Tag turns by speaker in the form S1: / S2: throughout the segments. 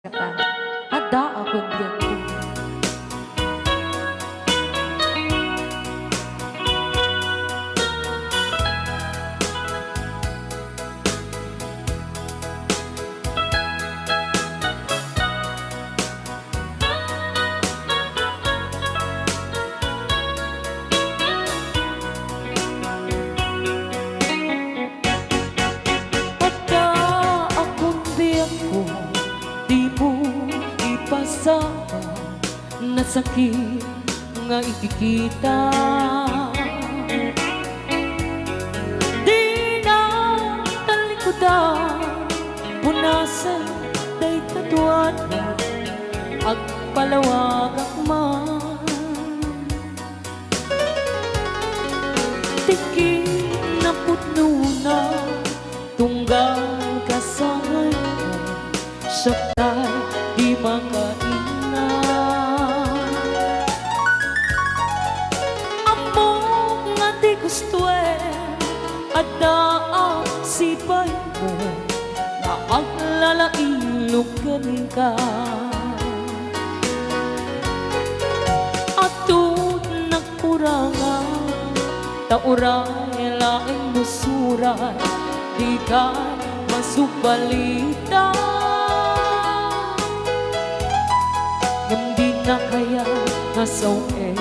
S1: kata. Ada akong biyangko. Ada akong biyangko, di mo ipasama na sakit nga ikikita. Di na talikodan, punasan day katuan ag palawag akman. Tiki na putno na tunggal kasangay mo, syaptay di makaina. Amo nga di gusto ada ang sipay mo na ang lalailugan ka. Atun nagkurangan, tauray laing musuray, di ka masubalita. Hindi na kaya nasawe,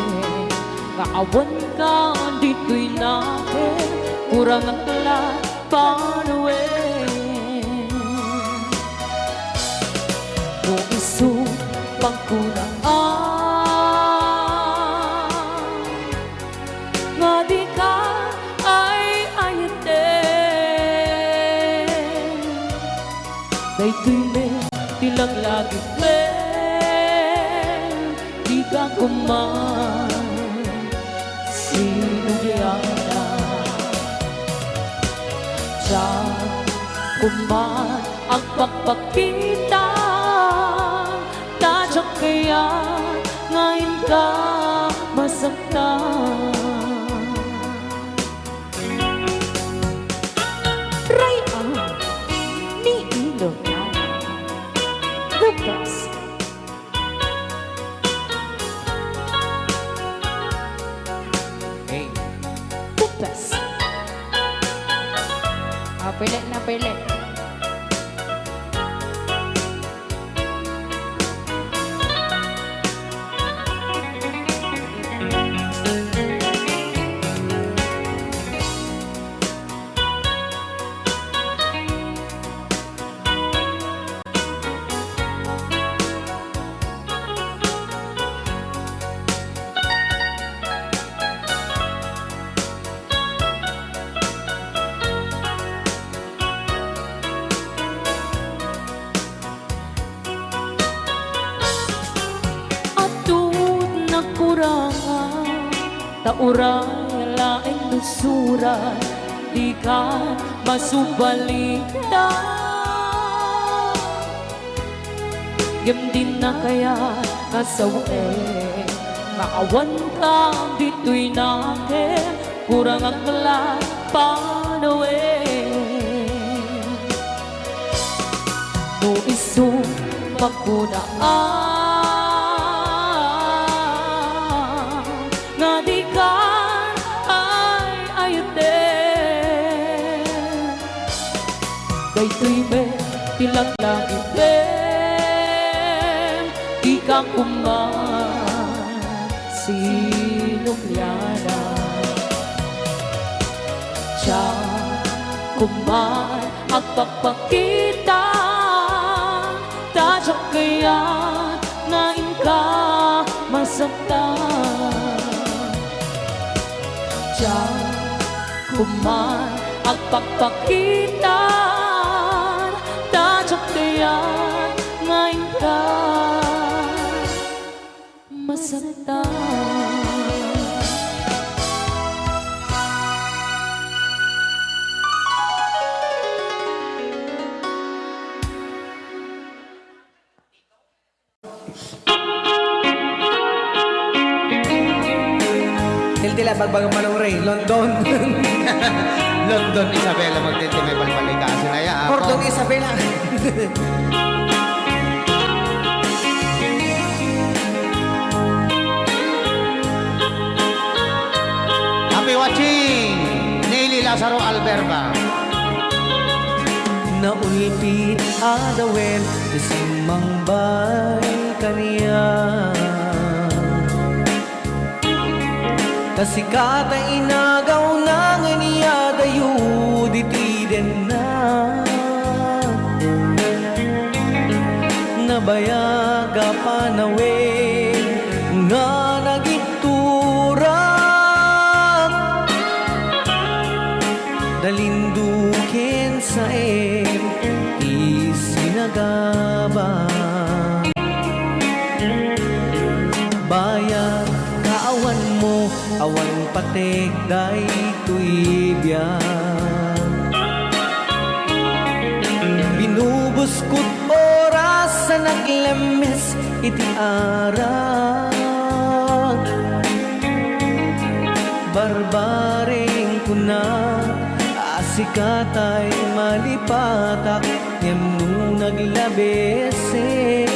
S1: kaawan ka dito'y nakin, kurang ang talat panuwe. Kung iso pagkunaan, nga di ka ay ayate. Dayto'y may tilang lagi di ka kuman sinulyana. Diyan kuman ang pagpakita, tadyak kaya ngayon ka masaktan. Rayang ni Ilocano, the best.
S2: Hey,
S1: The best.
S2: pilit na pilit.
S1: Kurangan, tauray laing lusuran, di ka masubalita. Din na kaya kasawe, maawan ka dito'y nakin, kurang ang kalat panawe. No isong pagkunaan, nga di ka ay ayate. Dayto'y may tilang lagi di ka kuman sinulyana. Diyan kuman ang pagpakita, tadyak kaya ngayon ka masaktan. Diyan kuman ang pagpakita, tadyak kaya ngayon ka masaktan.
S3: Tila bagbagang manong Ray, London.
S2: London Isabela magtinti may balbalikasin na ya.
S3: Cordon Isabela.
S2: watching Nelly Lazaro Alberba.
S3: Naulpit adawen isimang bay kaniya kasikata inagaw ng niya dayo ditiden na nabayaga panawin nga nagiturak dalindukin sa isinagaba bayan kaawan mo awan patek day tuibyan binubuskot oras sa naglemes iti arag barbaring kuna asikatay malipatak ngem no naglabesin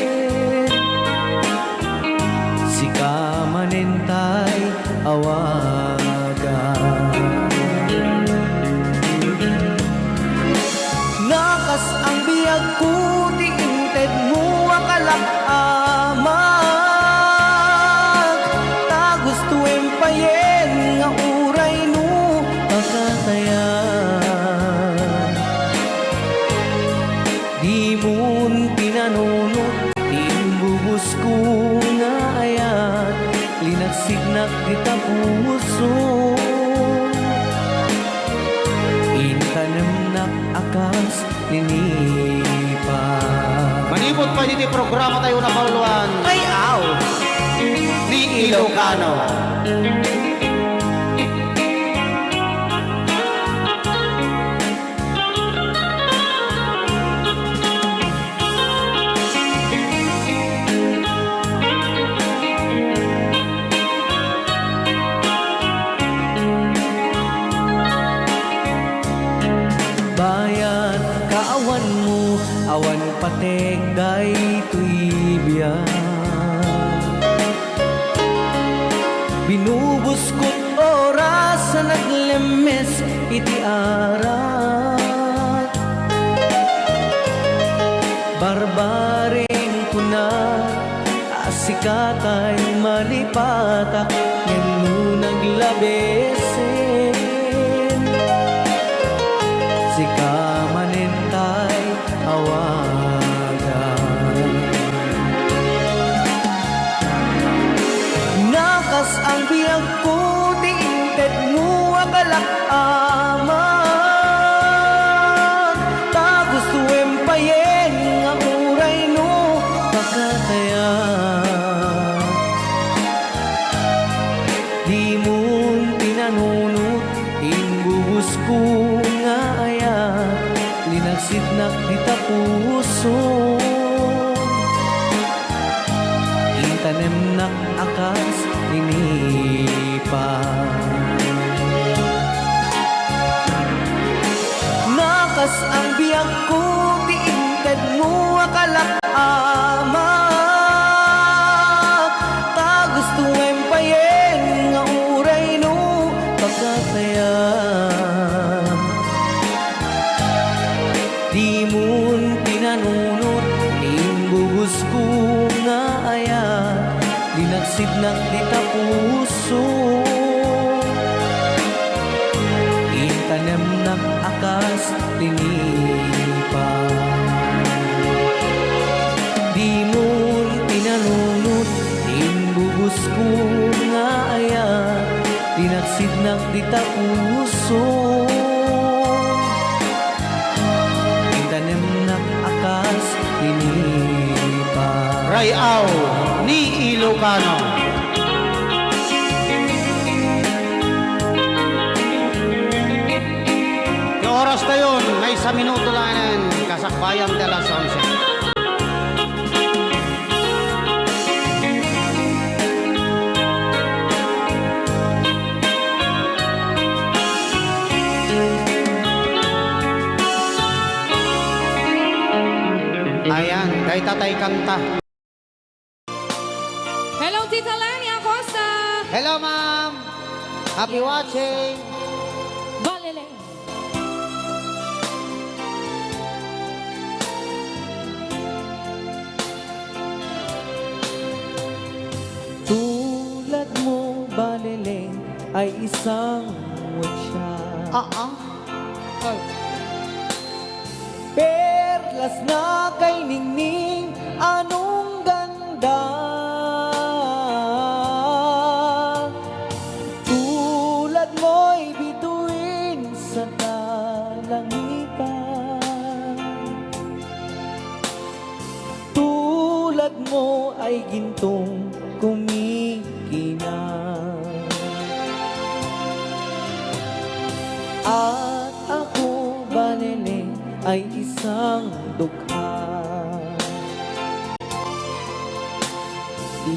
S3: sika manentay awagan nakas ang biyag ko di inted mo akalak amag ta gusto empayen nga uray no pakatayan di mon pinanunot imbubus ko nga ayan linagsignak kita puso intanem akas ninipa
S2: Manipot pa dito programa tayo na pauluan
S3: ay aw
S2: ni Ilocano.
S3: bayan kaawan mo awan patek day tuibyan binubuskot oras sa naglemes iti arat barbaring kuna asikatay malipatak ngem no naglabesin sika manentay awagan nakas ang biyag ko di inted mo akalak amag ta gusto empayen nga uray no pakatayan di mon pinanunot inbubus ko nga ayan linagsidnak dita puso intanem nak akas ninipa nakas ang biyag ko di inted mo akalak amag ta gusto empayen nga uray no pagkatayan di mon pinanunot imbubus ko nga ayan linagsidnak dita puso intanem nak akas tinipa di mon pinanunot imbubus ko nga ayan linagsidnak dita puso intanem nak akas tinipa
S2: Rayaw ni Ilocano. Yung oras na yun, may isa minuto lang yan, kasakbayan de las 11. Ayan, kay Tatay Kanta.
S1: Hello, Tita Lani Acosta.
S2: Hello, ma'am. Happy watching!
S1: Balele.
S3: Tulad mo, baleleng, ay isang wutya. Perlas na kay ningning, anong ganda. Tulad mo'y bituin sa kalangitan. Tulad mo ay gintong kumikinang. At ako, balele, ay isang dukha.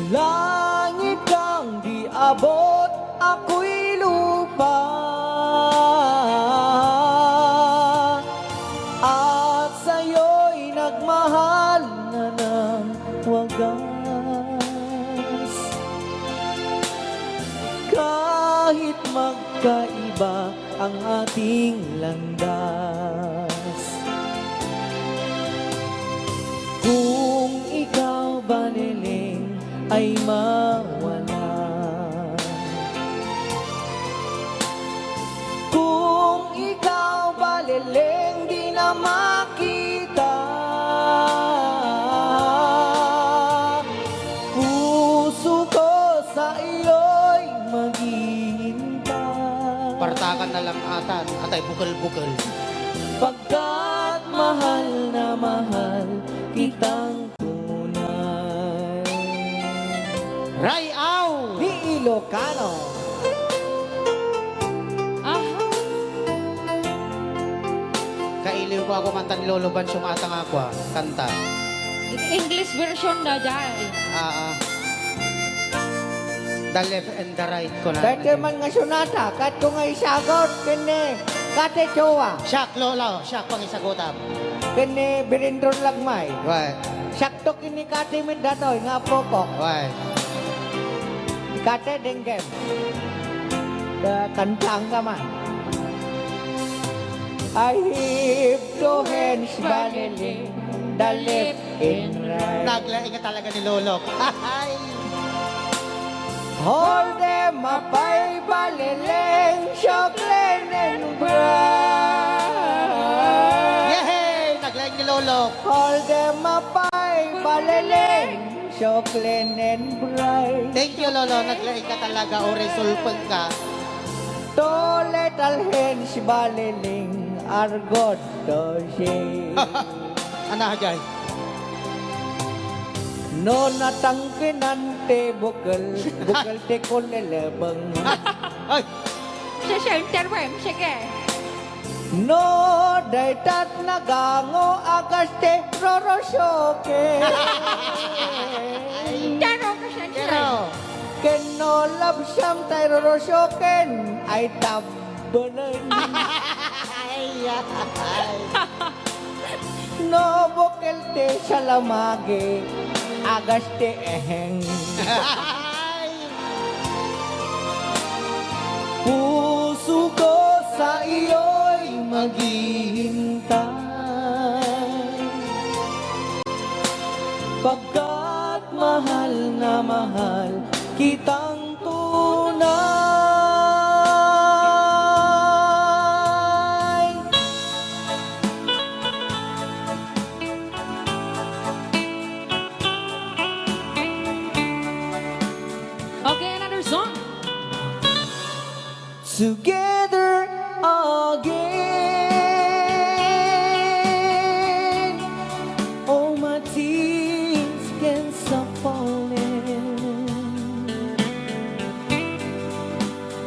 S3: Langit kang di abot, ako'y lupa. At sa'yo'y nagmahal na ng wagas. Kahit magkaiba ang ating landas, kung ikaw, baleleng, ay mawala. Kung ikaw, baleleng, di na makita, puso ko sa iyo'y maghihintay.
S2: Partakan na lang atan, atay bukal-bukal.
S3: Pagkat mahal na mahal kitang tunay.
S2: Rayaw!
S3: Ni Ilocano.
S1: Aha.
S2: Kailiw ko ako mantan Lolo Bansong atang ako kanta.
S1: English version na dyan.
S2: The left and the right ko na.
S3: Dahil man nga sunata, kat ko nga isagot, kene, kate chowa,
S2: Siak, Lolo, siak pang isagutam.
S3: kene birindron lagmay.
S2: Right,
S3: Sakto kini kate mindatoy, nga pokok,
S2: right.
S3: kate denggem. Da kantang ka man. I have two hands, balele, the left and right.
S2: Naglaing ka talaga ni Lolo. Ay!
S3: Hold them up, ay baleleng, chocolate and bright.
S2: Yehey! Naglaing ni Lolo.
S3: Hold them up, ay baleleng, chocolate and bright.
S2: Thank you, Lolo. Naglaing ka talaga. O resulpon ka.
S3: Two little hands, baleleng, are good to see.
S2: Ano, Jai?
S3: No natangkinante bukal, bukal te ko lelabang.
S2: Ay!
S1: Sa center wem, sige.
S3: No daytat nagango agaste rorosyoke.
S1: Taro ka siya
S2: Pero,
S3: Ken no love siyam tay rorosyoken ay tabbalan. No bukal te salamage agaste eheng. Puso ko sa iyo'y maghihintay. Pagkat mahal na mahal kitang tunay.
S1: Okay, another song.
S3: Together again. All my tears can stop falling.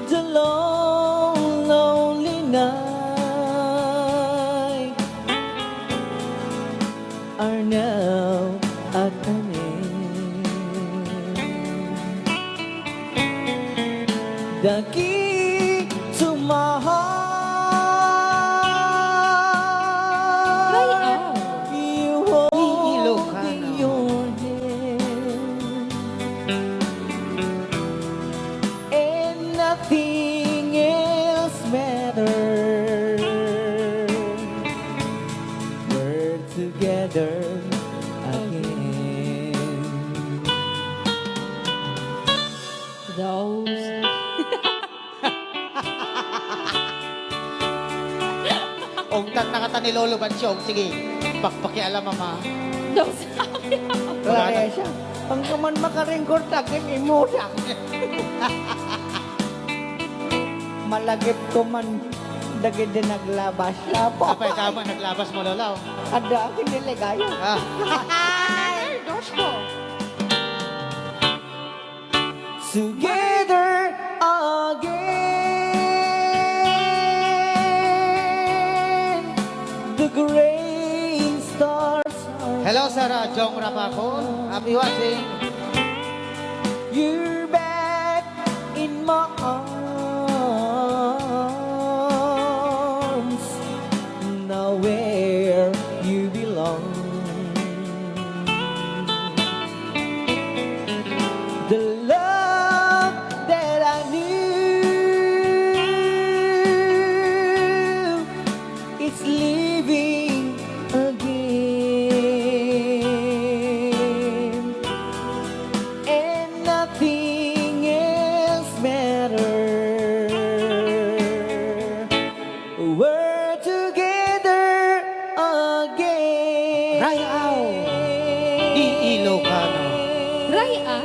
S3: The lonely night are now at an end. The key to my heart, you hold
S2: Ilocano.
S3: in your hand, and nothing
S2: nakata ni Lolo Bansyong. Sige, pakpakialam mama.
S1: Daw sabi.
S3: Kaya siya. Ang kaman makaringkor takin imuda. Malagip ko man dagi din naglabas siya po.
S2: Apay kama naglabas mo lolaw.
S3: Ada akin niligaya.
S2: Ah.
S1: Ay, dos ko.
S3: Together again, the gray stars are.
S2: Hello Sarah, Jong Rapakon. Happy watching.
S3: You're back in my arms, now where you belong. The love that I knew, it's living again, and nothing else matters. We're together again.
S2: Rayaw. Di Ilocano.
S1: Rayaw.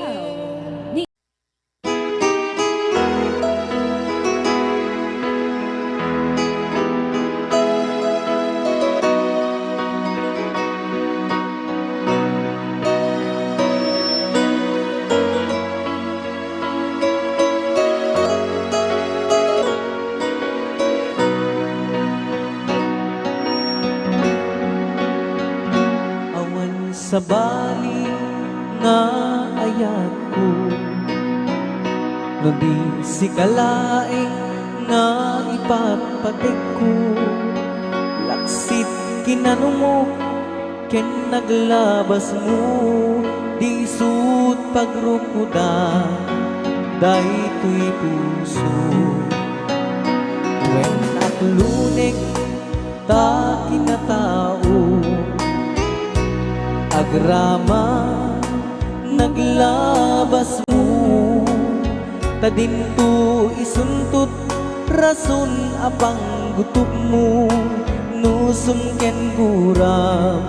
S3: Awan sa bali nga ayat ko, no di si kalaing nga ipapatik ko. Laksit kinanumok ken naglabas mo, di sut pagrukuda daytoy puso. When aklunek ta kinatao, agrama naglabas mo, tadinto isuntut rason apang gutup mo, nusum ken guram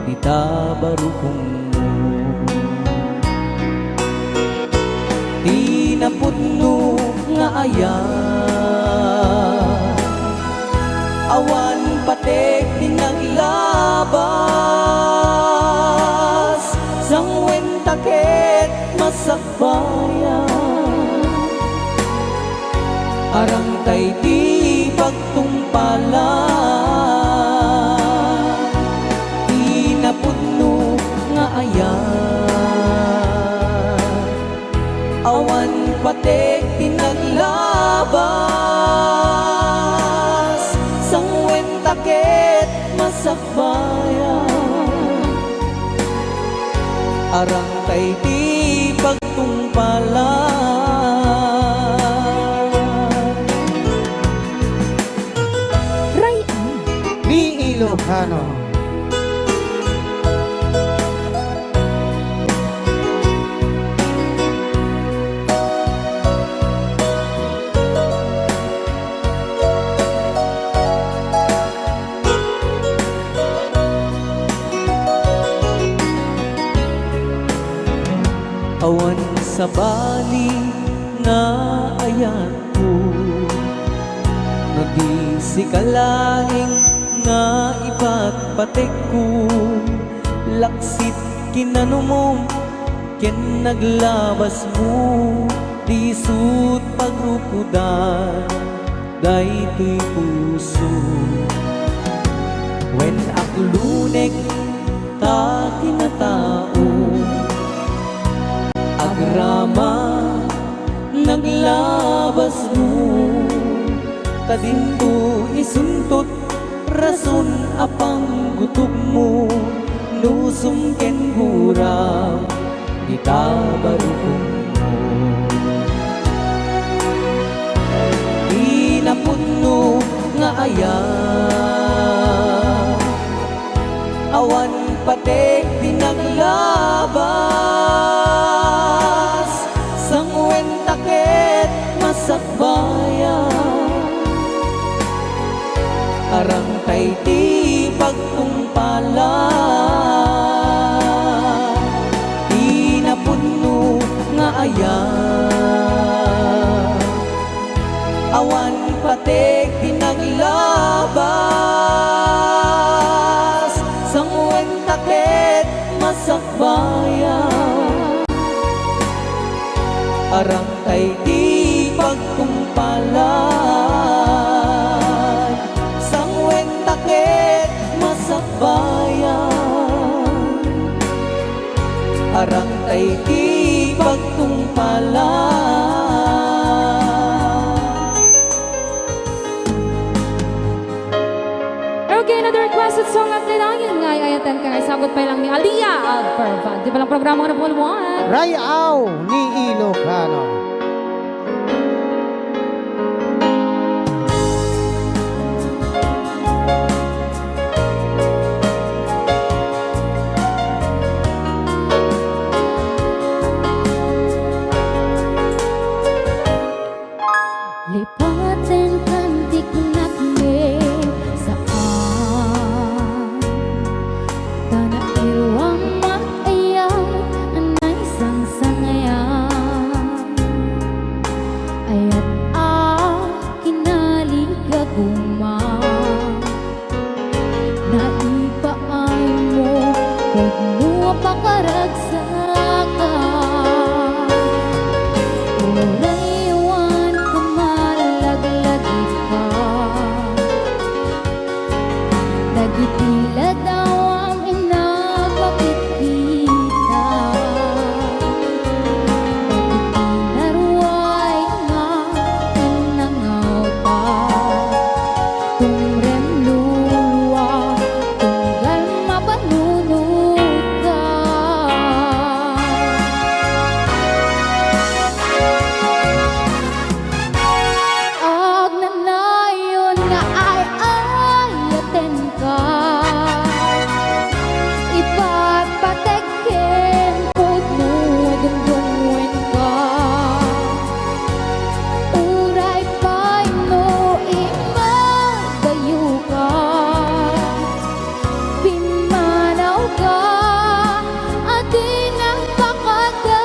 S3: itabarukong mo. Tinapudno nga ayan, awan patek tinaglabas, sangwen taket masakbayan, arang tay di pagtumpalan. Tinapudno nga ayan, awan patek tinaglabas, sangwen taket masakbayan, arang tay di pagtumpalan.
S1: Rayaw.
S2: Di Ilocano.
S3: Awan sa bali nga ayat ko, no di si kalaing nga ipagpatek ko. Laksit kinanumom ken naglabas mo, di sut pagrukudan daytoy puso. When aklunek ta kinatao, agrama naglabas mo, tadinto isuntot rason apang gutup mo, nusum ken guram itabarukong mo. Tinapudno nga ayan, awan patek tinaglabas, sangwen taket masakbayan, arang tay arang tay di pagkumpalan, sangwen takit masakbayan, arang tay di pagkumpalan.
S1: Okay, another requested song at tinangin nga ayatan ka nga sagot pa lang ni Aliyah Alpervan. Di ba lang programa ko na puluan?
S2: Rayaw ni Ilocano.
S1: Lipatin kantik nakme saan Tana ilwang makayaw anay sangsangayan Ayat kinaligaguma Naipaay mo Huwag mo pakaragsakan Uraywan ka malaglagit ka Nagitila daw ang inapakikita Nagitinaruay nga inangauta Tumrem luwa tunggal mapanunod ka Ag nanayon nga ay ayaten ka Ipagpatekin pagno dungdungwen ka Uray pa'y no imagayo ka Pimanaw ka at inagpakada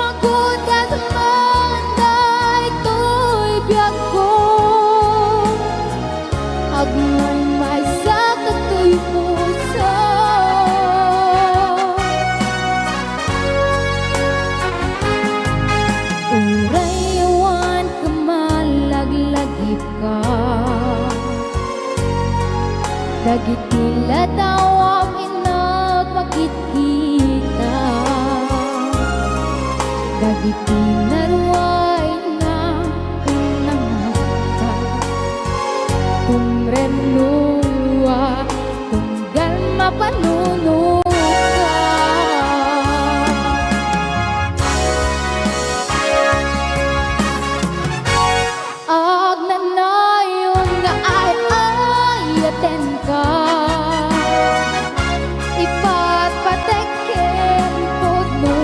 S1: Magudas man day to'y biyag ko Agmay may sakit ko'y puso Urayawan ka malaglagip ka Dagitila daw ang inapakikita Dagitinaruay na inangaka Kumren luwa tunggal mapanunod ka Ag nanayon nga ay ayaten ka Ipagpatekin pagno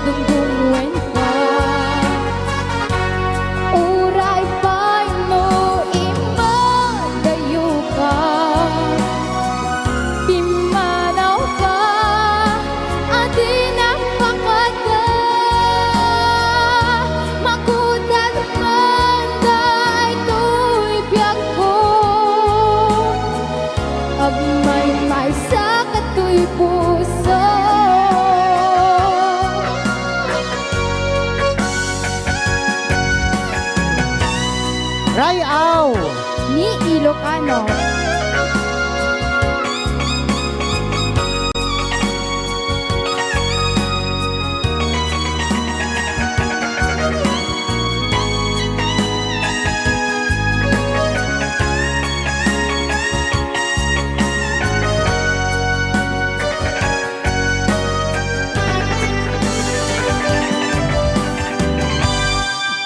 S1: dungdungwen ka Uray pa'y no imagayo ka Pimanaw ka at inagpakada Magudas man day to'y biyag ko Agmay may sakit ko'y puso
S2: Rayaw
S1: Ni Ilocano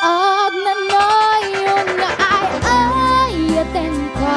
S1: Ag nanayon nga ay ayaten ka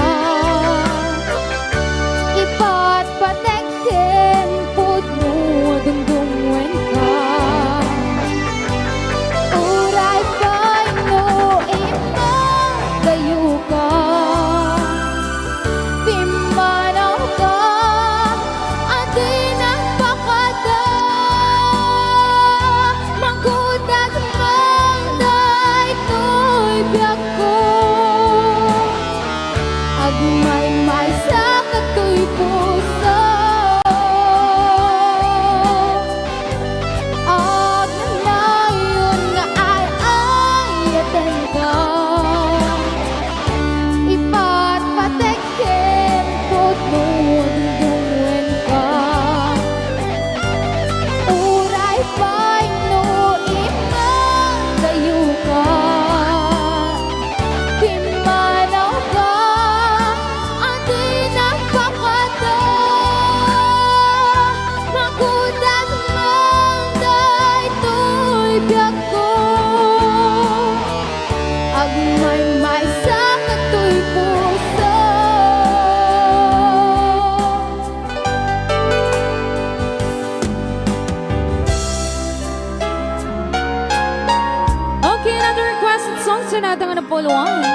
S1: Sunada nga na puluan.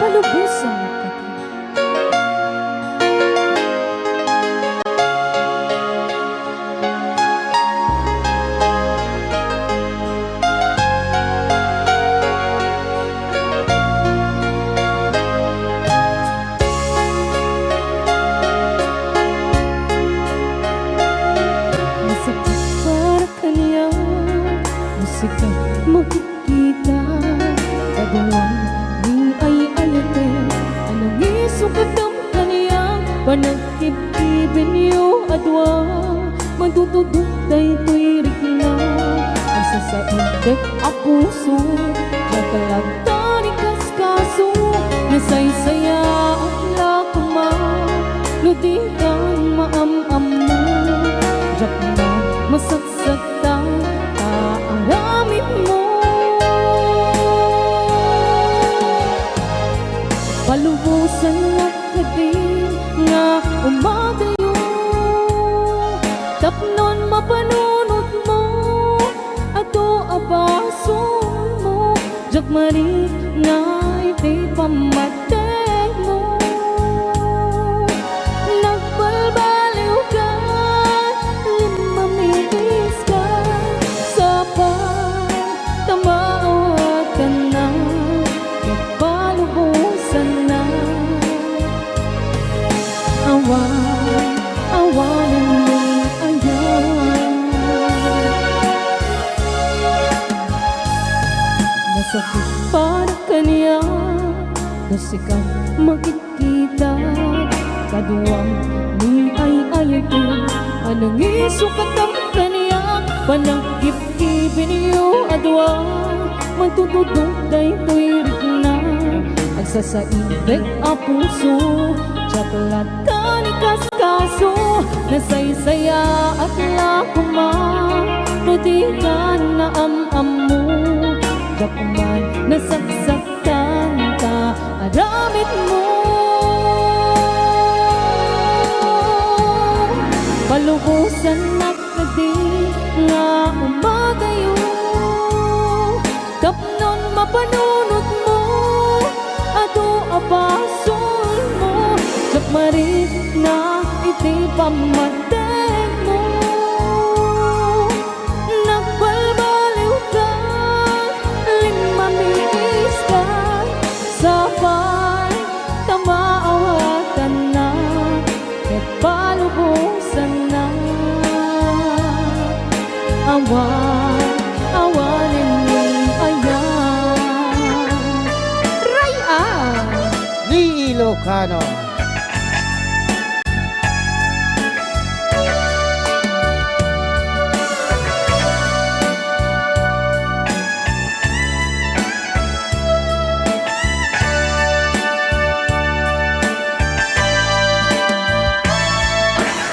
S1: Palubusan ka.
S4: Masakit para kanya, musika makikita. Kagawang ni ay ayatin, anong isukat ang kanya. Panagkip-kipin niyo adwa, matutudok tayo to'y rikna. Ang sasaintek ang puso, nakalagta ni kaskaso. Nasaysaya ang lakuma, ludikan maam-am mo. Diyak na masaksakta, aaramin mo. Palubusan na kadin nga umagayo, tapnon mapanunod mo, ato abason mo. Diyak mari nga iti pamateg mo. Nagbalbaliw ka, limamitis ka, sa pagtamawa ka na, nagpalubusan na. Awanan mo ayan. Masakit para kanya, kasi kang makikita. Kaduwang ni ay ayatin, anong isukat ang kanya. Panagkip-kipin niyo adwa, magtutudok tayo to'y rikna. Ang sasaibig ang puso, tsaklata ni kaskaso. Nasaysaya at lakuma, ludikan na am-am mo. Jakuman nasaksaktan ka, aramit mo. Palubusan na kadi nga umagayo, tapnon mapanunod mo, ato abason mo. Diyak marit na iti pamateg mo. Nagbalbaliw ka, limamiis ka, sa pagtamaawatan na, ket palubusan na. Awanin mo ayan. Raya!
S2: Ni Ilocano.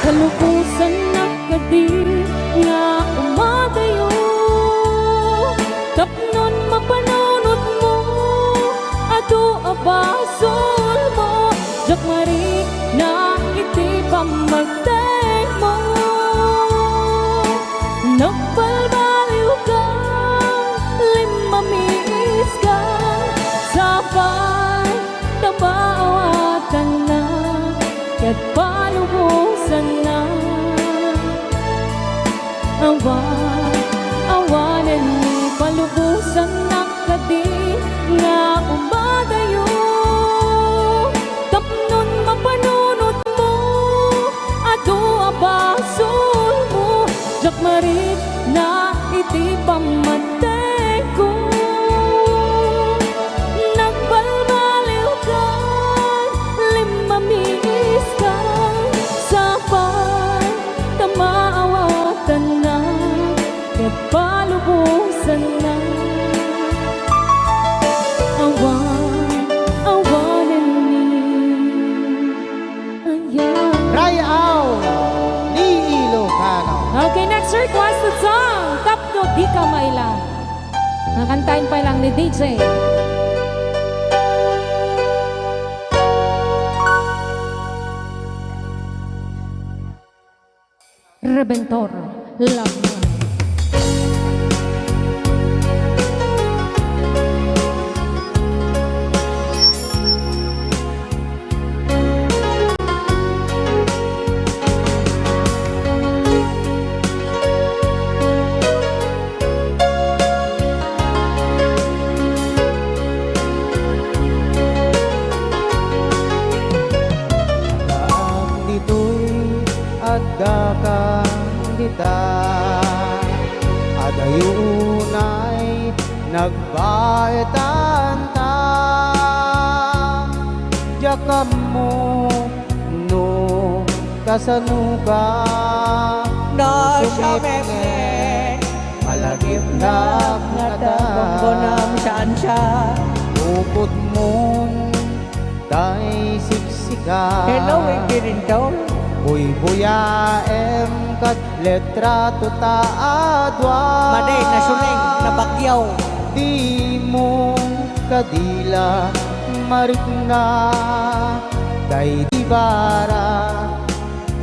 S4: Kalubusan na kadiri nga umagayo, tapnon mapanunod mo, ato abason mo. Diyak mari na iti pamateg mo. Nagbalbaliw ka, limamiis ka, sa pagtamaawatan na, ket palubusan na. Awanan ni palubusan na kadi nga umagayo, tapnon mapanunod mo, ato abason mo. Diyak marit na iti pamateg ko. Nagbalbaliw ka, limamiis ka, sa pagtamaawatan na, ket palubusan na. Awanan ni ayan.
S2: Rayaw ni Ilocano.
S1: Okay, next requested song, Tapno Di Ka Mailang. Nakantayin pa lang ni DJ. Rebentor, love mo.
S2: Dayunay nagbaitan ta, yakam mo no kasanuga.
S3: No siya memen malagip na natagong saan siya.
S2: Upod mo tay siksika.
S3: Hello, Pirintor.
S2: Uy buyaem kat letra tuta adwa.
S3: Maday, nasuling, nabagyaw.
S2: Di mo kadila marikna day di bara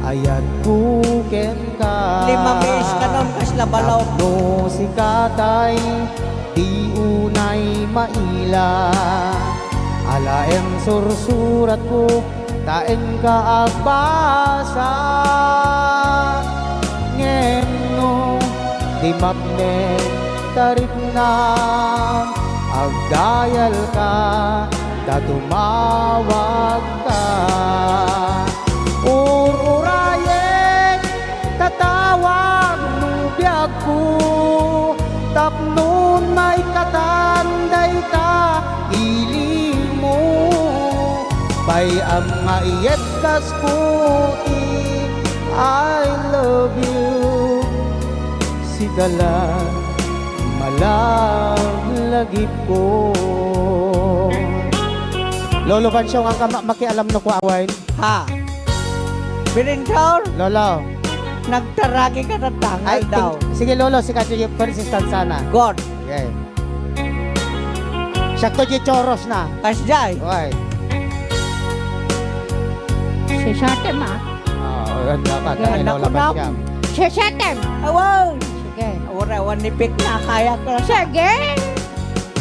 S2: ayat buken ka.
S3: 5 beses ka nun, kaslabalaw.
S2: No si katay di unay maila. Alaem sursurat ko taen ka agbasa. Ngeno di mapne tarik na agdayal ka tatumawag ka. Ururayen tatawag nubiyag ko tapnon may katanday ta iling mo. Bay ang maiyet kas puti I love you. Sigala malaglagip ko. Lolo Bansyong ang makialam no ko awain.
S3: Ha? Pirintor,
S2: Lolo.
S3: nagtaragi ka na tangal
S2: Ay,
S3: daw.
S2: sige Lolo, si Kadyo yung persistent sana.
S3: God,
S2: Okay. Sakto di choros na.
S3: kasjay.
S2: Okay.
S1: Sisatem ah.
S2: Yan dapat. Kami
S3: Yan,
S2: Lola
S3: ako na.
S2: Bansyang.
S1: Sisatem.
S3: Awaw!
S1: Sige.
S3: Ura-wan ni Pik na kaya ka.
S1: Sige.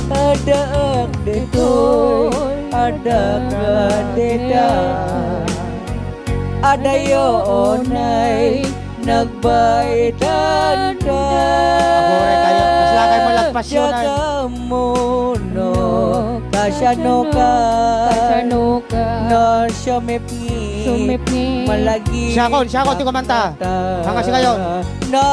S3: Adaak ditoy, adaak dita. Adayonay nagbaitan ka.
S2: Agore kayo. Maslakay mo lagpas yun ay.
S3: Jagamuno kasano ka.
S1: Kasano ka.
S3: No sumipni.
S1: Sumipni.
S3: Malagi.
S2: Siyakon, ti kumanta. Hanga si kayon.
S3: No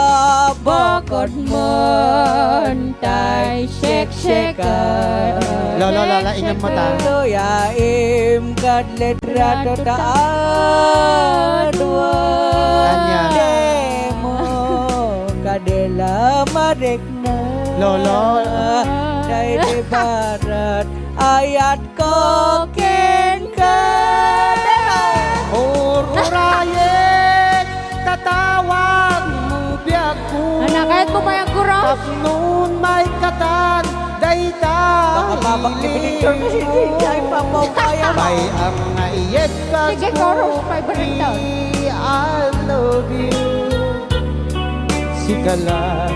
S1: Bakod man tay shek-shekan.
S2: Lolo, Lola, inyong mata.
S3: Yaim kad letra totaadwa.
S2: Anya.
S3: Demo kadela marek na.
S2: Lolo.
S3: Day di barat ayat ko ken ka.
S2: Ururayen tatawag mo biyak ko.
S1: Anak, kahit mo pa yung kuraw.
S2: Tapnon may katan dayta.
S3: Baka babak ni Pirintor kasi hindi ay pamawaya.
S2: May ang naiyet ka
S1: Sige, chorus, 500 daw.
S2: I love you. Sigala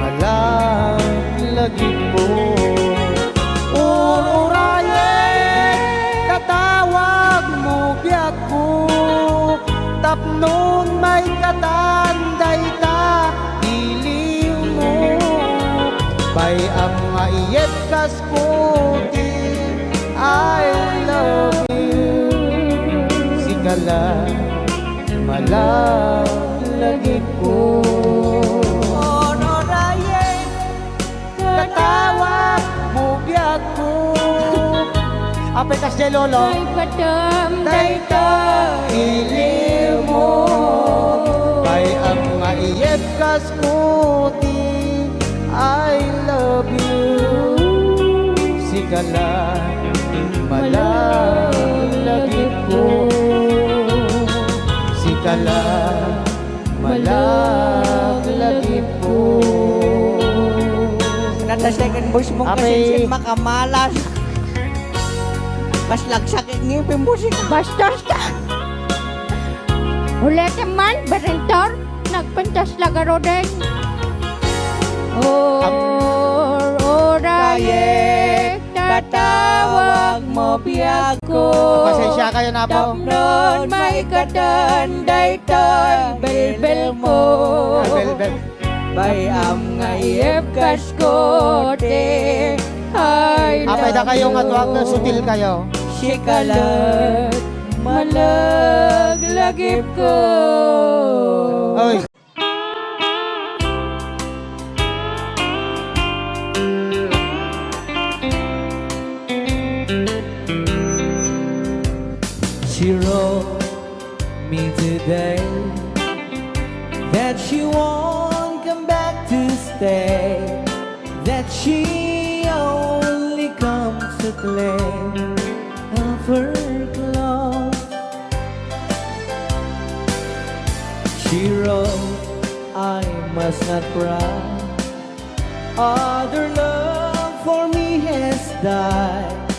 S2: malaglagi po. Ururayen tatawag mo biyak ko. Tapnon may katanday ta iliw mo. Bay ang maiyet kas puti I love you. Sigala malaglagi ko.
S3: Onorayen
S2: Tatawag mo biyak ko. Apay kas jay lolo.
S1: Ay padam
S2: Dayta iliw mo. Bay ang maiyet kas puti I love you. Sigala malaglagi ko. Sigala malaglagi ko.
S3: Nata second voice mo
S2: Ape.
S3: kasi sin makamalas. Mas lagsak ngipin mo siya.
S1: Bastos ka. Ulit man, Pirintor. Nagpintas lagaro din. Orayek
S3: Tatawag mo biyak ko.
S2: Pasensya kayo na po.
S3: Tapnon may katanday toy belbel mo.
S2: Bel.
S3: Bayam ngayep kas kote. Ay
S2: Apay da kayo nga tuwag na sutil kayo.
S3: sikalat malaglagip ko.
S2: Oy.
S3: that she won't come back to stay, that she only comes to claim of her clothes. She wrote, I must not cry, other love for me has died,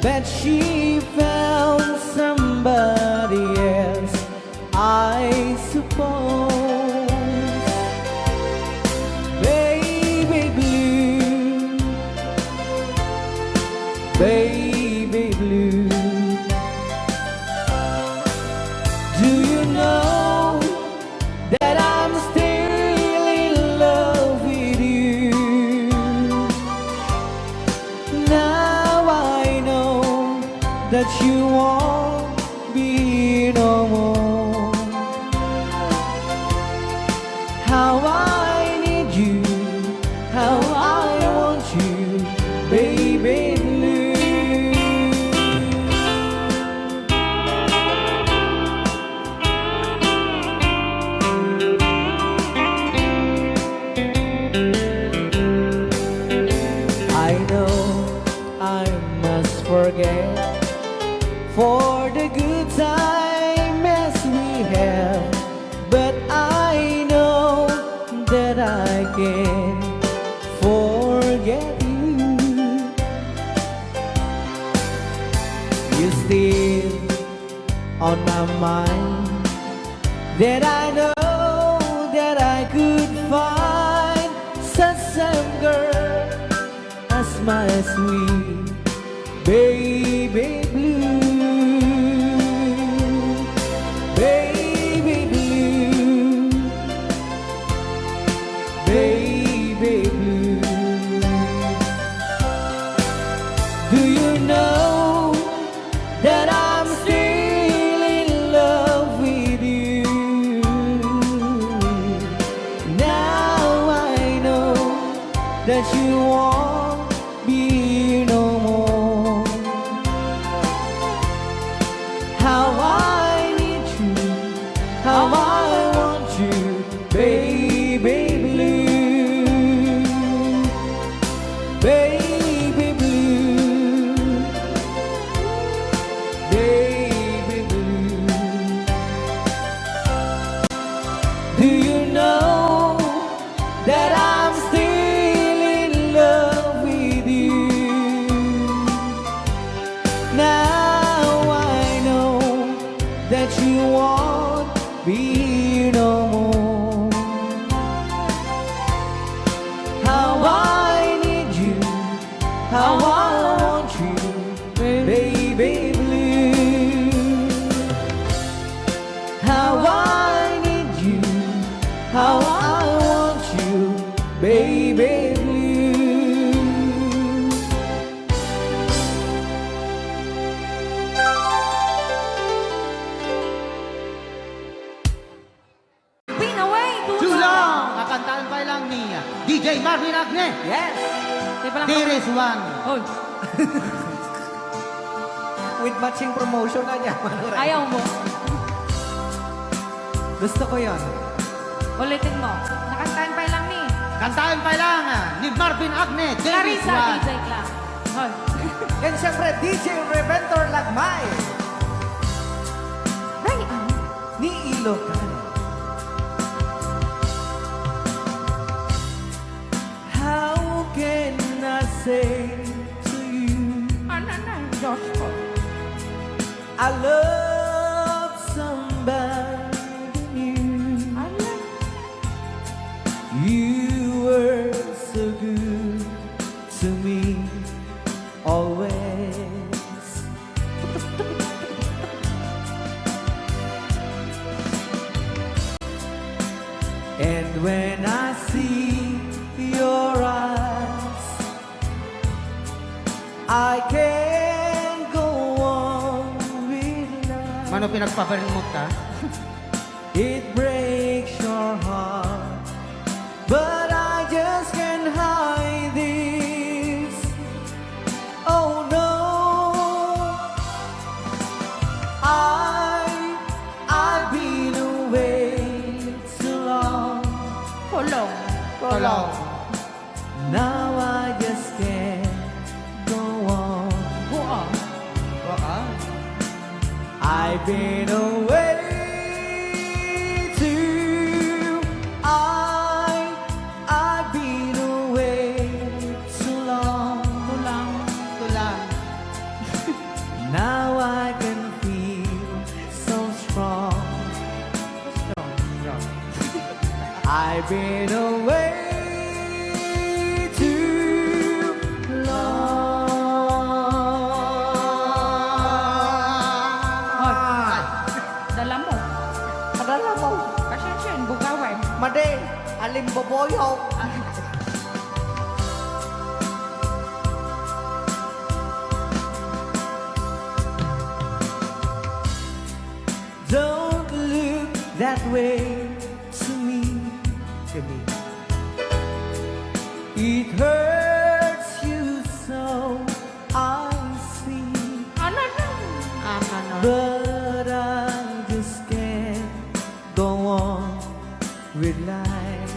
S3: but she found somebody else, I suppose. Baby blue, baby blue, do you know that I'm still in love with you? Now I know that you won't be no more. How I need you, how I want you, baby blue. I know I must forget for the good time as we have, but I know that I can forget you. You're still on my mind, that I know that I could find such a girl as my sweet baby blue. Baby blue, baby blue, do you know that I'm still in love with you? Now I know that you won't be no more. How I need you, how I want you, baby blue, baby blue, baby blue. Do you know that I'm still in love with you? Now I know that you won't be no more. How I need you, how I want you, baby blue. How I need you, how I want you, baby blue.
S1: Pinaway,
S2: Too long! Kakantaan pa lang ni DJ Marvin Agne.
S3: Yes!
S2: There is one.
S1: Hoy,
S3: With matching promotion na niya.
S1: ayaw mo.
S3: Gusto ko yon.
S1: Ulitin mo. Nakantahan pa lang ni
S2: Kantaan pa lang ni Marvin Agne. There is
S1: Clarissa
S2: one.
S1: DJ Clark. Hoy.
S3: And siyempre, DJ Reventor Lagmay
S1: Ryan.
S3: ni Ilocano. How can I say to you
S1: Ano na, Joshua?
S3: I love somebody new?
S1: Ano?
S3: You were so good to me always. And when I see your eyes, I can't go on with life.
S2: Mano pinagpaparimot ka?
S3: It breaks your heart, but I just can't hide this. Oh no, I've been away too long.
S5: Tulong.
S2: Tulong.
S3: Now I just can't go on. I've been away too. I've been away too long.
S2: Tulang.
S3: Now I can feel so strong. I've been away too long.
S5: Dala mo.
S3: Padala mo.
S5: Pasensya, bugawan.
S3: Made, alim boboyo. Don't look that way to me. It hurts you so, I see.
S5: Ano na?
S3: But I just can't go on with life.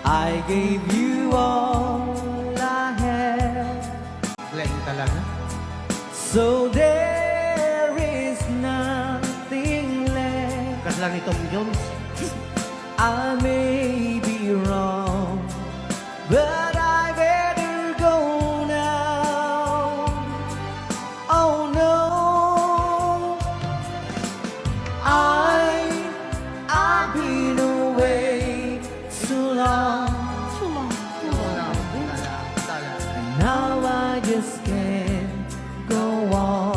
S3: I gave you all I have,
S2: Bleng talaga.
S3: so there is nothing left.
S2: Kas lang ni Tom Jones.
S3: I may be wrong, but I better go now. Oh no, I've been away too long, and now I just can't go on.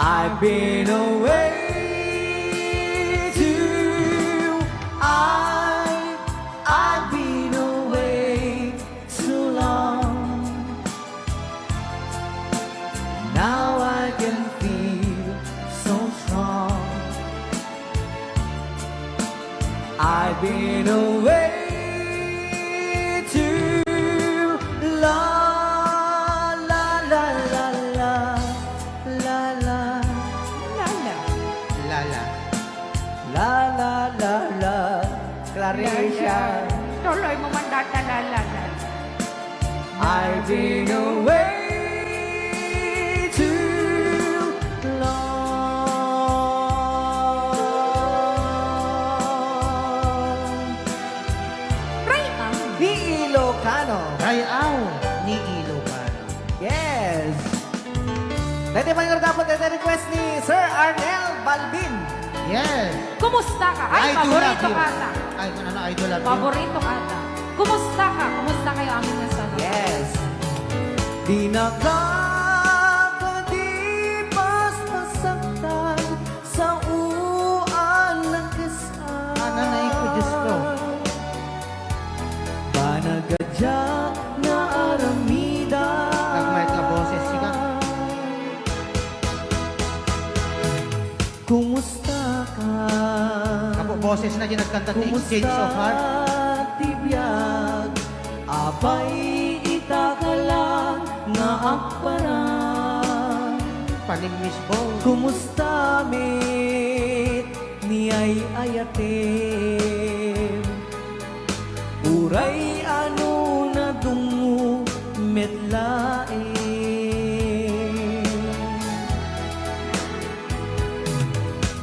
S3: I've been away too. I've been away too long. Now I can feel so strong. I've been away too long. La la la la la la.
S5: Lala.
S2: Lala.
S3: La la la la, Claricia.
S5: Tuloy mo man datalala.
S3: I've been away too long.
S5: Right ang.
S3: Di Ilocano.
S2: Rayaw ni Ilocano.
S3: Yes. Dati pa yung dapat request ni Sir Arnel Balbin.
S2: Yes.
S1: Kumusta ka? Ay,
S2: I do love
S1: paborito
S2: you.
S1: ka ata.
S2: Ay, ano, I do love you.
S1: Paborito ka ata. Kumusta ka? Kumusta kayo aming nasa?
S3: Yes. Di nakakadipas masaktan sa uan ng kasal.
S2: Nanay ko, Diyos ko.
S3: Banagadya na aramida.
S2: Nagmayat ka boses, sika.
S3: Kumusta ka?
S2: Kapo boses na ginagkanta ni Exchange of Heart.
S3: Tibiyag, apay itakala nga akparan.
S2: Panimiss po.
S3: Kumusta mit ni ay ayatim? Uray ano na dungo metlaim.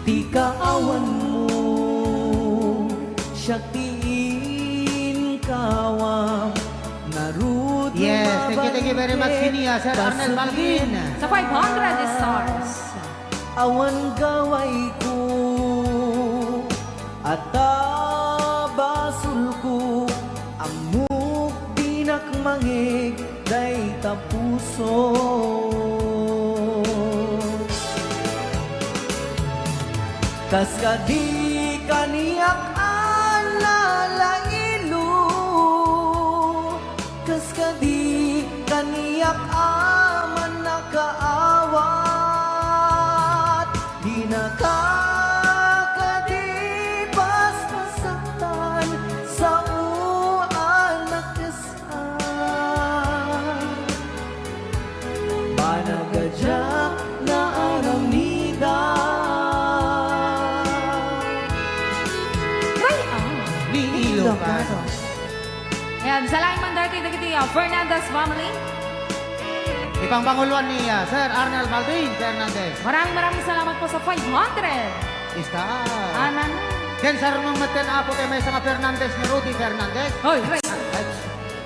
S3: Di kaawan mo siya tiin kawam narut.
S2: Yes, thank you very much, Sinia, Sir Arnel Balbin.
S1: Sa 500 stars.
S3: Awan gaway ko at basul ko amuk dinak mangig day tapuso. Kas kadi kaniyak alalailo, kas kadi kaniyak aman nakaawat, di nakakadipas masaktan sa uan na kasal. Panagadyak na aramida.
S5: Right on.
S2: Ni Ilocano.
S1: Ayan, sa laing mandarte dagiti Fernandez family.
S2: Ipang panguluan ni Sir Arnel Baldwin Fernandez.
S1: Maraming salamat po sa 500.
S2: Ista.
S1: Anan.
S2: Ken sir mong maten apo kay may mga Fernandez ni Rudy Fernandez.
S1: Hoy, Ray.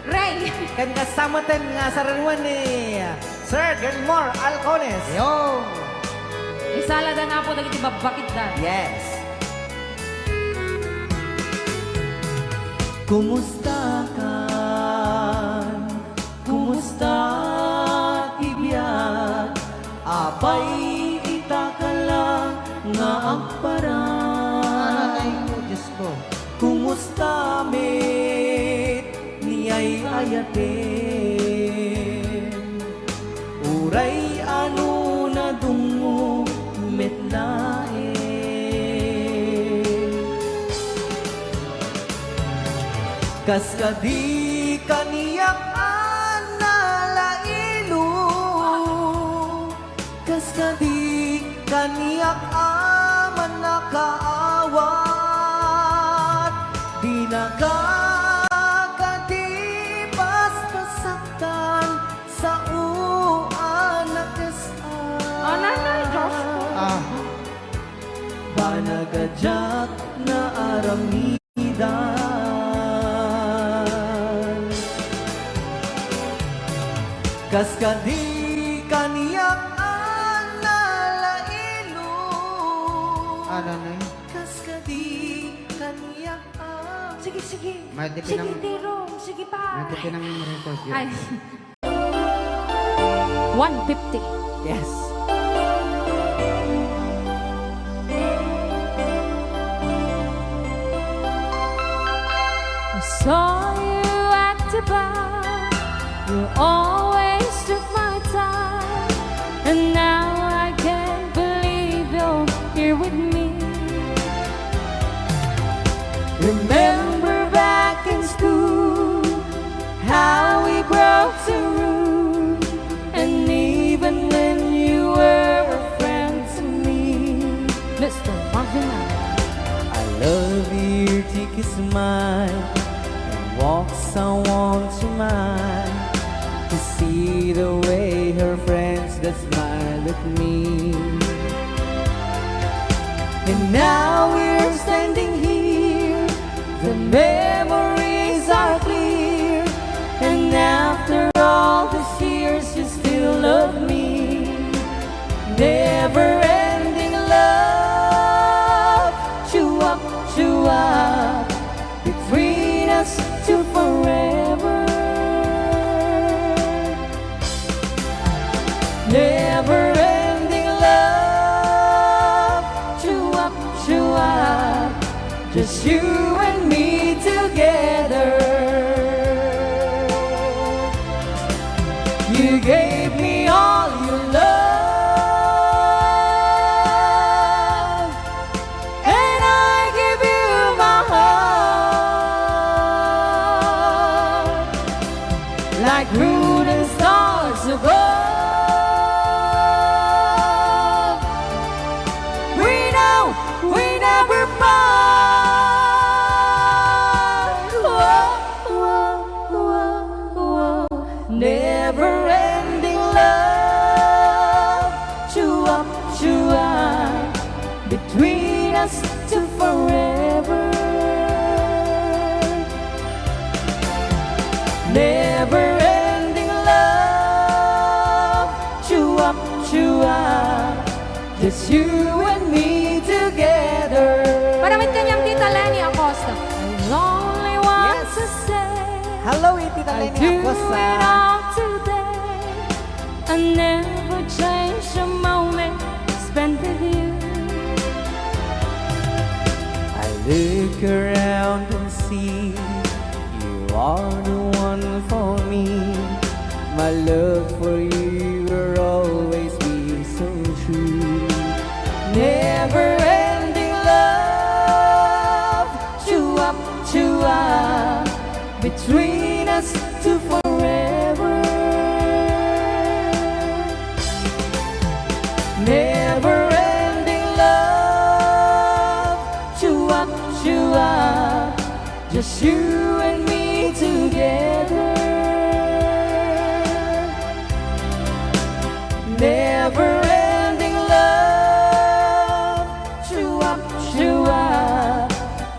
S1: Ray.
S3: Kan kasamaten nga sa ranuan ni Sir Gilmore Alcones.
S2: Yo.
S1: Isala na nga po dagiti babakit da.
S3: Yes. Kumusta ka? Kumusta tibiyat? Apay itaka lang nga agparan.
S2: Ay, Diyos ko.
S3: Kumusta met niyay ayaten? Uray ano na dungo metlaen. Kaskadi kaniyak analailo. Kaskadi kaniyak aman nakaawat. Di nakakadipas pasaktan sa uanak kesan.
S5: Ananay, Diyos ko.
S3: Panagadyak na aramidan. Kaskadi kaniyak analailo.
S2: Ano na yun?
S3: Kaskadi kaniyak
S5: Sige, sige.
S2: May di
S5: Sige,
S2: pinang-
S5: Tiro. Sige pa.
S2: Ito pinang record yun.
S1: Ay. 150.
S3: Yes.
S4: I saw you at the bar. You always took my time, and now I can't believe you're here with me. Remember back in school how we broke the rule, and even when you were a friend to me, Mr. Marvin.
S3: I love your cheeky smile and walks I want to mind to see the way her friends that smile at me. And now we're standing here, the memories are clear, and after all these years you still love me. Never ending love, chew up between us to forever. Never ending love, chew up, just you and me together. You gave me all your love, and I give you my heart, like moon and stars above. We never part. Never ending love, chew up between us to forever. Never ending love, chew up, just you and me together.
S1: Paramit kanyang Tita Lenny Acosta.
S4: I only want
S3: Yes.
S4: to say
S3: Hello, Tita
S4: I
S3: Lenny
S4: do it
S3: Acosta.
S4: all today. I never change a moment spent with you.
S3: I look around and see you are the one for me. My love for you will always be so true. Never ending love, chew up between us to forever. never-ending love. Chua, chua, just you and me together. Never-ending love. Chua, chua,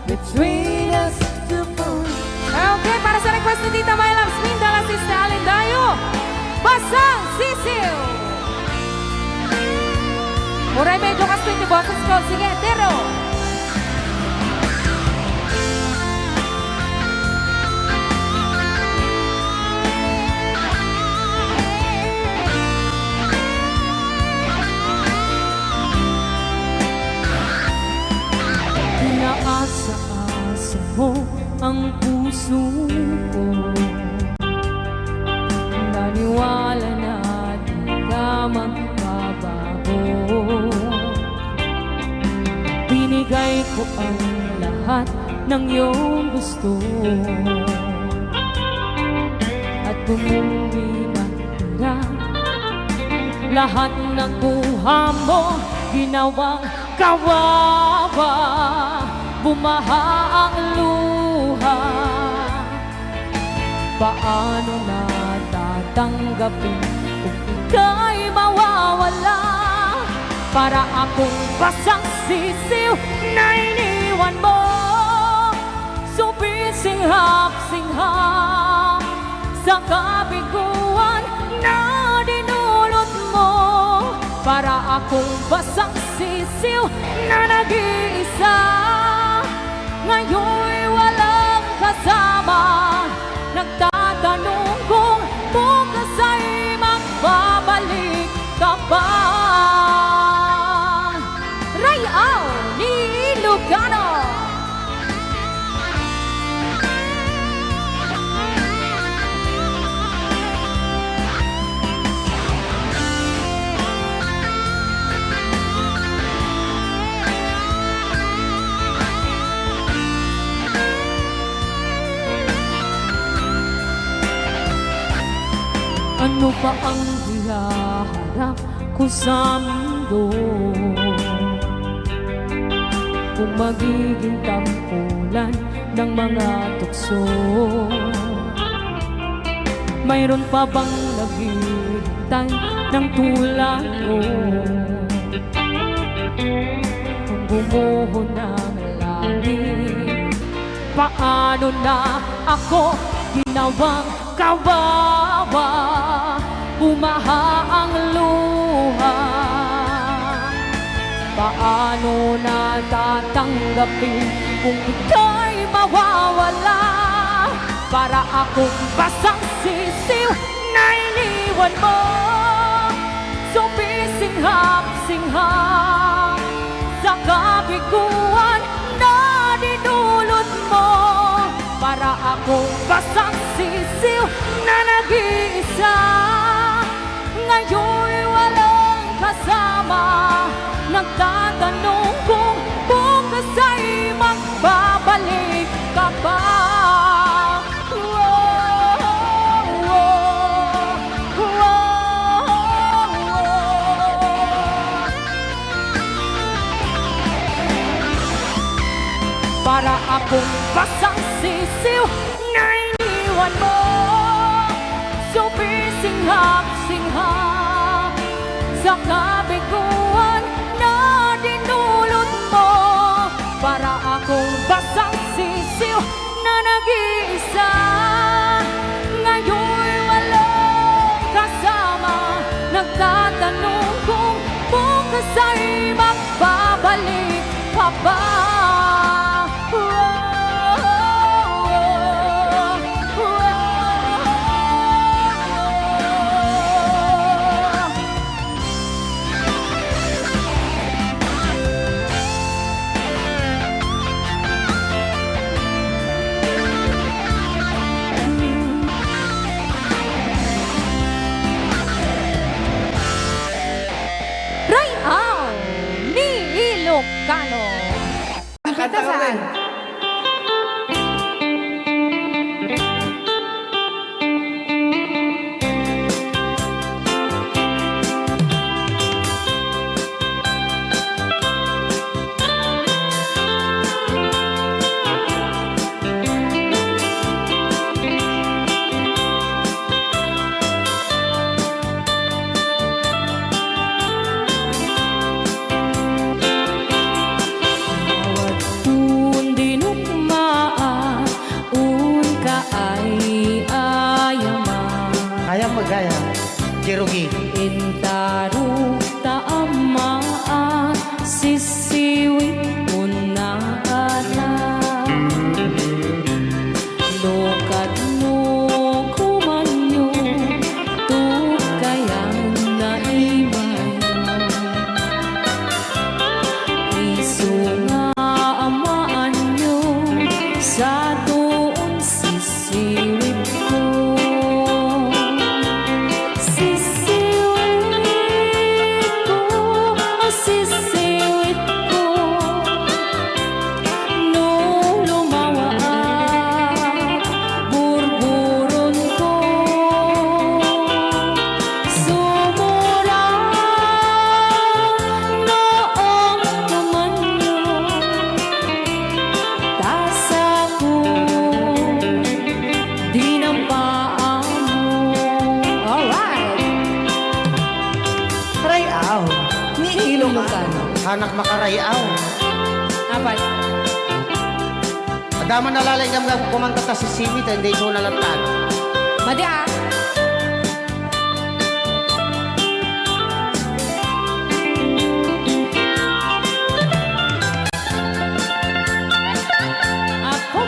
S3: between us two.
S1: Okay, para sa request ni Tita My Loves Mindala, si Stalin Dayo. Basang Sisiw. Muray medyo kasto yung boses ko. Sige, tero.
S4: Inaasa-asa mo ang puso ko, naniwala na di ka magbabago. Binigay ko ang lahat ng iyong gusto, at bumuwi na tira. Lahat ng buha mo ginawang kawawa, bumaha ang luha. Paano na tatanggapin kung ika'y mawawala? Para akong basang sisiw na iniwan mo, sumisinghap-singhap sa kabiguan na dinulot mo. Para akong basang sisiw na nag-iisa, ngayon'y walang kasama. Nagtatanong kung bukas ay magbabalik ka ba. Rayaw ni Ilocano. Ano pa ang hihaharap ko sa mundo kung magiging tampulan ng mga tukso? Mayroon pa bang naghihintay ng tulad ko kung bumuho ng langit? Paano na ako ginawang kawawa, bumaha ang luha? Paano na tatanggapin kung ika'y mawawala? Para akong basang sisiw na iniwan mo, sumisinghap-singhap sa kabiguan na dinulot mo. Para akong basang sisiw na nag-iisa, ngayon'y walang kasama. Nagtatanong kung bukas ay magbabalik ka ba. Para akong basang sisiw na iniwan mo, sumisinghap-singhap sa kabiguan na dinulot mo. Para akong basang sisiw na nag-iisa, ngayon'y walang kasama. Nagtatanong kung bukas ay magbabalik ka ba.
S1: Rayaw ni Ilocano.
S5: Kita saan? Rayaw ni Ilocano.
S2: Hanak makarayaw.
S1: Apat.
S2: Adama nalalay kami kumanta ta si Simi, hindi ko nalatag.
S1: Madi ah. Apo.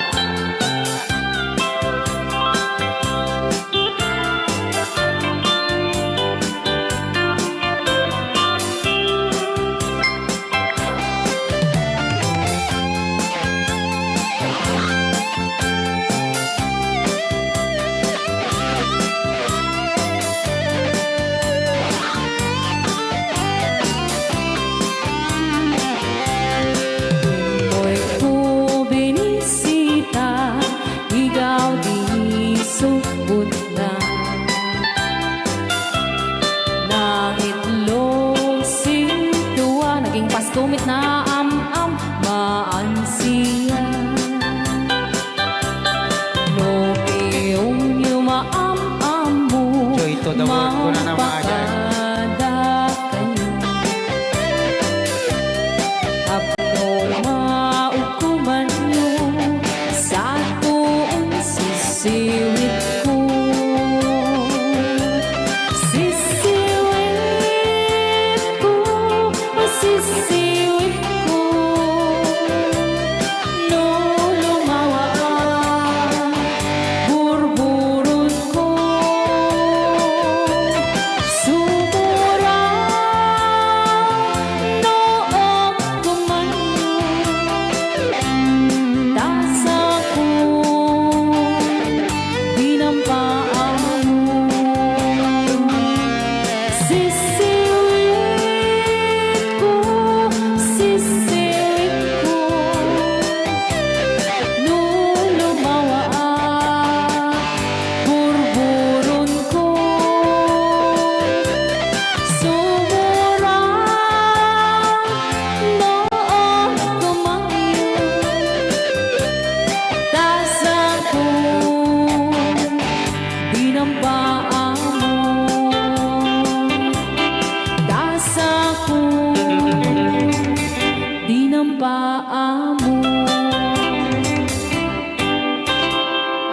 S4: Mo'y bubinisita, ikaw di subot na. Nangitlog sintuwa, naging pastumit na am-am, maansiya. No iyong yumaam-am mo,
S2: Joy to the world ko na naman agad.
S4: Sisiwit ko, sisiwit ko, sisiwit ko. No lumawa ang burburot ko. Sumura noong kumanyo, tasa ko.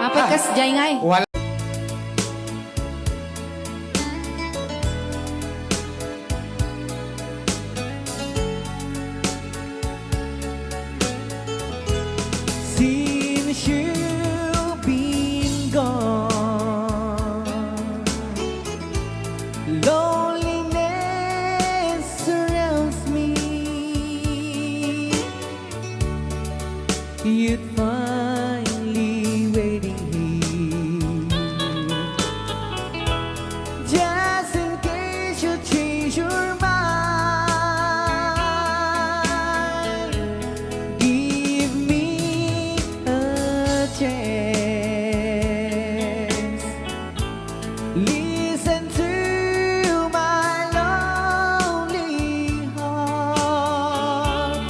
S1: Apat kas jay ngay.
S2: Wala.
S3: Since you've been gone, loneliness surrounds me. You'd finally waiting here, just in case you change your mind. Give me a chance. Listen to my lonely heart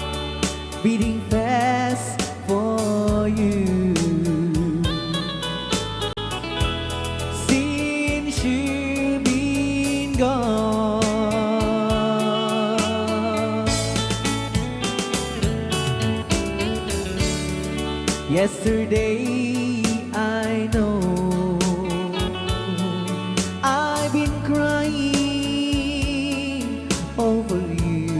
S3: beating fast for you. Since you've been gone, yesterday I know I've been crying over you,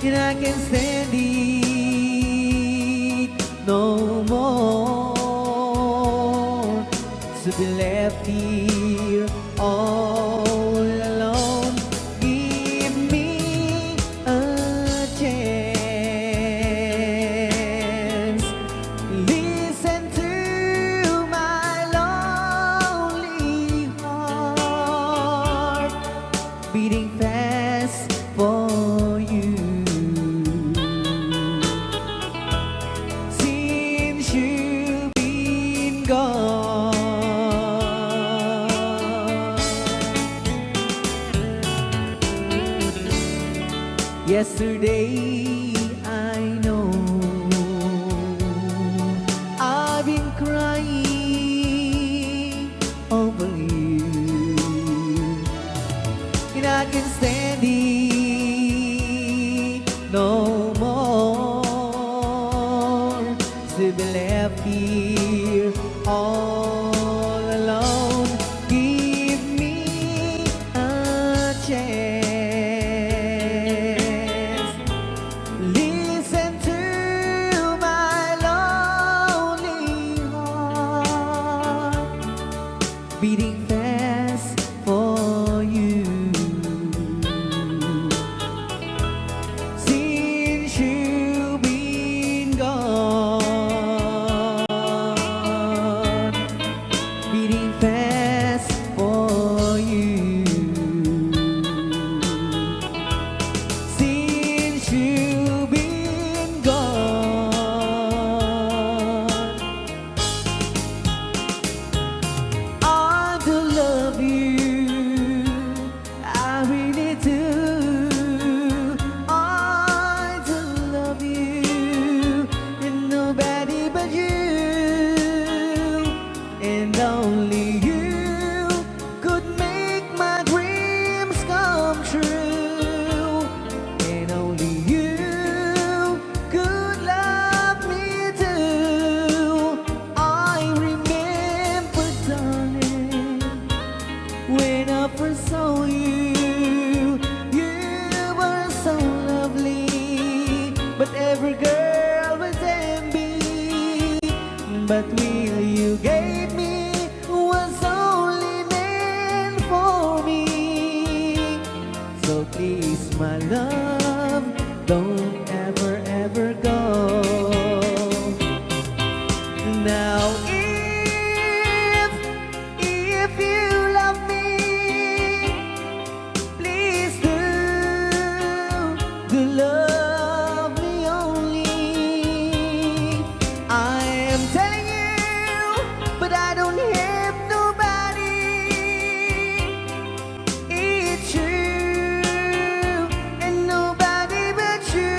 S3: and I can't stand it no more to be left here all alone. Give me a chance. Listen to my lonely heart beating fast for you. Since you've been gone, yesterday I know I've been crying over you, I can stand it no more to be left here all alone. Give me a chance. Listen to my lonely heart beating fast for you. Since you've been gone, beating fast for you. Since you've been gone, I do love you, I really do. I do love you, and nobody but you, and only you could make my dreams come true, and only you could love me too. I remember, darling, when I first saw you, you were so lovely, but every girl was envy. But will you gave me was only meant for me. So please, my love, don't ever, ever go. Now if you love me, please do love me only. I am telling you, but I don't have nobody. It's you and nobody but you.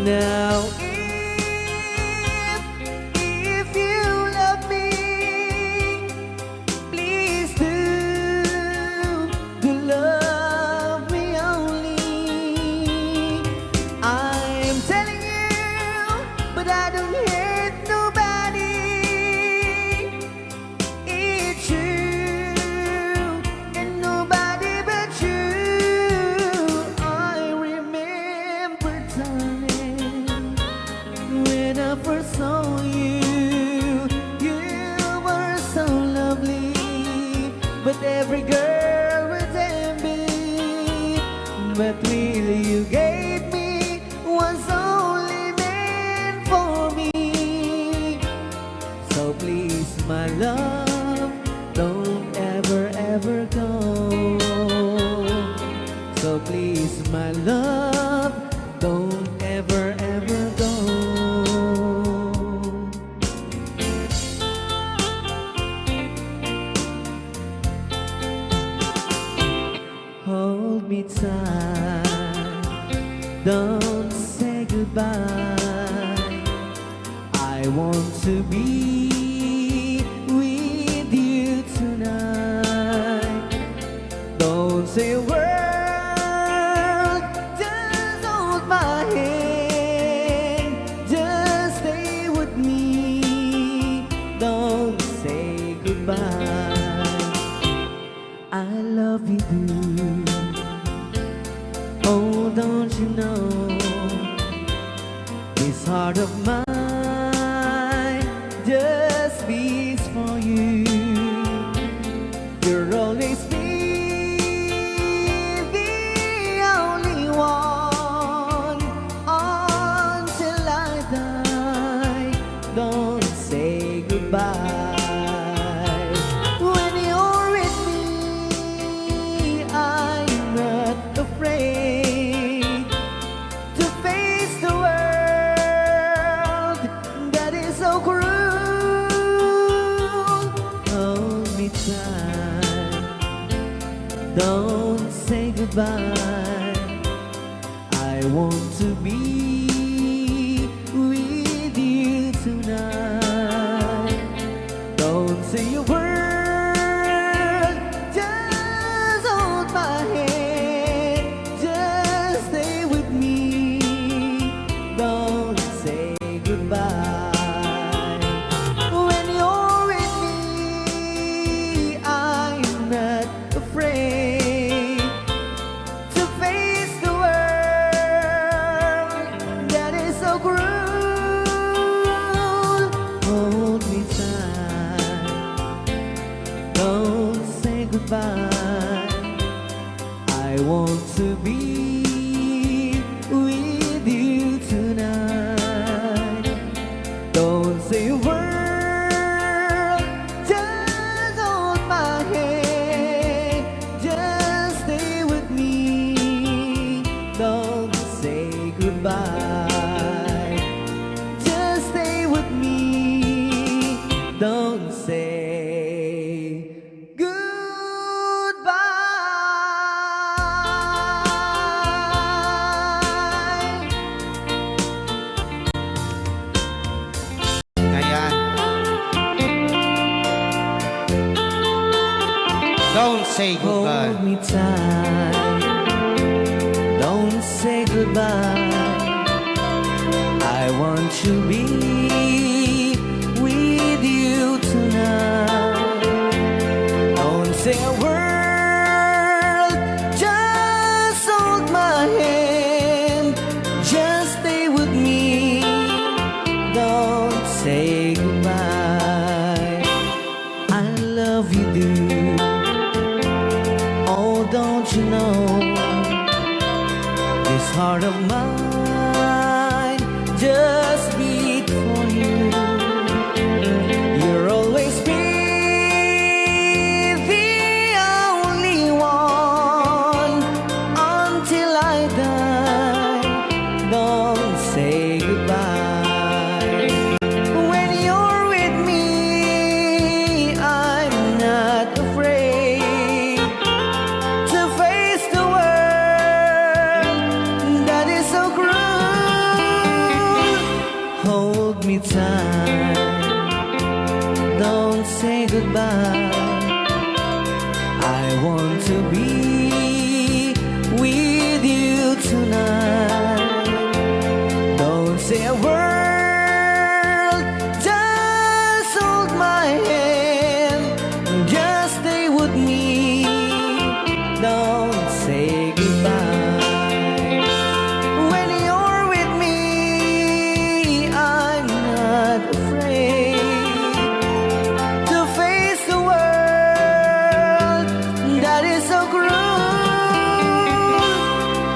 S3: Now if you love me, please do love me only. I'm telling you, but I don't hate nobody. It's you and nobody but you. I remember, darling, when I first saw you, you were so lovely, but every girl was envy. But will you gave me was only meant for me. So please, my love, don't ever, ever go. So please, my love, don't ever, ever go. Hold me tight, don't say goodbye. I want to be with you tonight. Don't say a word, just hold my hand, just stay with me. Don't say goodbye. I love you, dude. Oh, don't you know, this heart of mine just beats for you. You're always be the only one until I die. Don't say goodbye. When you're with me, I'm Don't say goodbye. I want to be with you tonight. Don't say a word, just hold my hand, just stay with me. Don't say goodbye. When you're with me, I'm not afraid to face the world that is so cruel. Hold me tight, don't say goodbye. I want to be with you tonight. Don't say a word, just hold my hand, just stay with me. Don't say goodbye, just stay with me. Don't say goodbye.
S2: Ayan. Don't say goodbye.
S3: Hold me tight, don't say goodbye. I want to be with you tonight. Don't say a word, just hold my hand, just stay with me. Don't say goodbye. I love you, dude. Oh, don't you know, this heart of mine just beat for you. You'll always be the only one until I die. Don't say goodbye. When you're with me, I'm not afraid to face the world that is so cruel. Hold me tight, don't say goodbye. I want to be with you tonight. Don't say a word, just hold my hand, just stay with me. Don't say goodbye. When you're with me, I'm not afraid to face the world that is so cruel.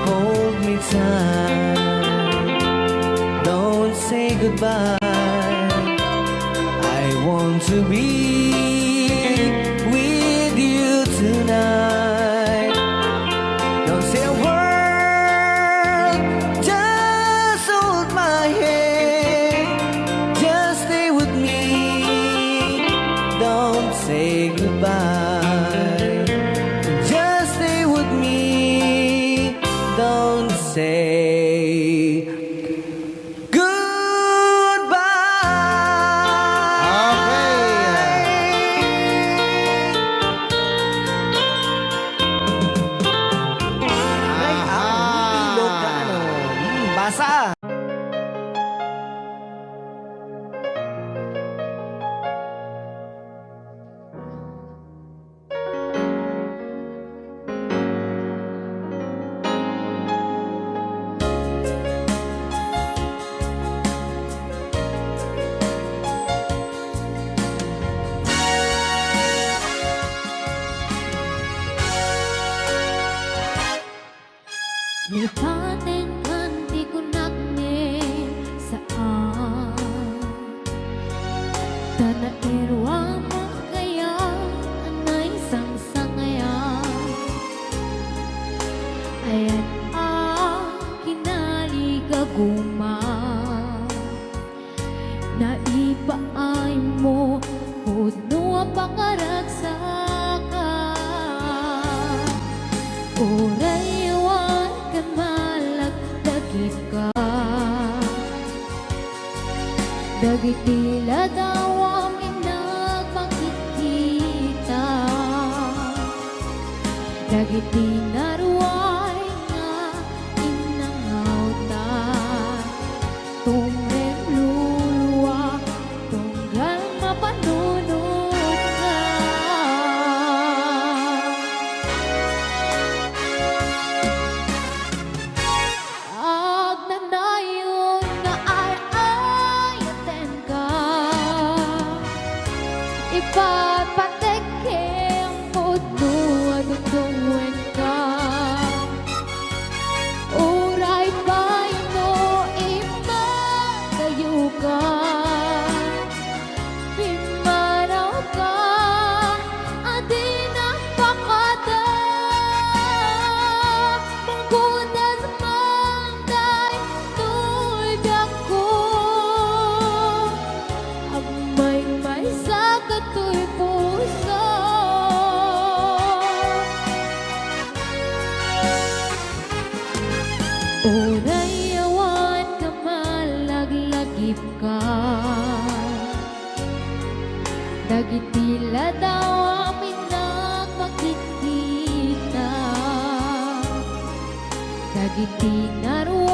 S3: Hold me tight, don't say goodbye. I want to be with you tonight. Don't say a word, just hold my hand, just stay with me. Don't say goodbye, just stay with me. Don't say Ilocano Balse.
S4: Nipaten kanti kunak ne saan Tana irwa makaya anay sangsangaya Ayan kinali kaguma Na ipaay mo Puno ang pangaragsa ka Urayawan kan malagdagit ka Dagitila daw amin nagmakikita Dagiti naruay nga inangauta Tumreng luluwa tunggal mapanunod ka Agnanayon nga ay-ayaten ka Ipagpatek ang puto at tuwin ka Uray ba'y no imagayo ka Pimaraw ka Adi napakada Mangkudas mangday Tuyag ko Amay-may sa kato'y puso Urayawan ka malaglagip ka Dagitila daw amin nagmakikita Dagiti naruwa